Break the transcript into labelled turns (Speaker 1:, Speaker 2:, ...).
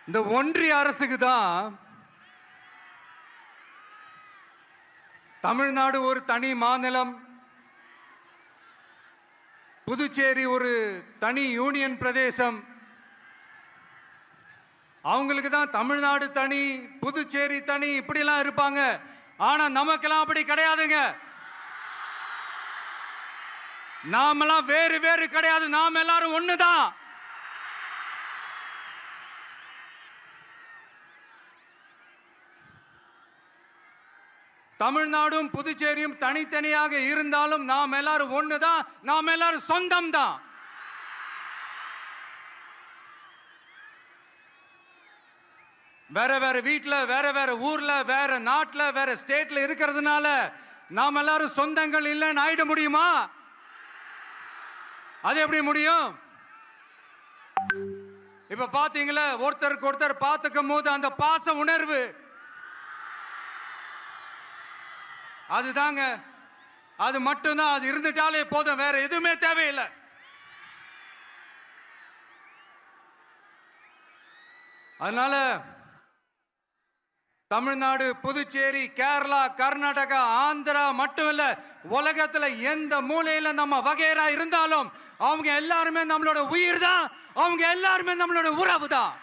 Speaker 1: இந்த ஒன்றிய அரசுக்கு தான் தமிழ்நாடு ஒரு தனி மாநிலம், புதுச்சேரி ஒரு தனி யூனியன் பிரதேசம். அவங்களுக்கு தான் தமிழ்நாடு தனி, புதுச்சேரி தனி, இப்படிலாம் இருப்பாங்க. ஆனா நமக்கெல்லாம் அப்படி கிடையாதுங்க. நாமெல்லாம் வேறு வேறு கிடையாது, நாம் எல்லாரும் ஒண்ணுதான். தமிழ்நாடும் புதுச்சேரியும் தனித்தனியாக இருந்தாலும் நாம் எல்லாரும் ஒண்ணுதான், நாம் எல்லாரும் சொந்தம் தான். வேற வேற வீட்டுல, வேற வேற ஊர்ல, வேற நாட்டுல, வேற ஸ்டேட்ல இருக்கிறதுனால நாம் எல்லாரும் சொந்தங்கள் இல்லைன்னு ஆயிட முடியுமா? அது எப்படி முடியும்? இப்ப பாத்தீங்களா, ஒருத்தருக்கு ஒருத்தர் பார்த்துக்கும் போது அந்த பாச உணர்வு, அதுதாங்க, அது மட்டும்தான். அது இருந்துட்டாலே போதும், வேற எதுவுமே தேவையில்லை. அதனால தமிழ்நாடு, புதுச்சேரி, கேரளா, கர்நாடகா, ஆந்திரா மட்டும் இல்ல, உலகத்துல எந்த மூலையில நம்ம வகைரா இருந்தாலும் அவங்க எல்லாருமே நம்மளோட உயிர் தான், அவங்க எல்லாருமே நம்மளோட உறவு தான்.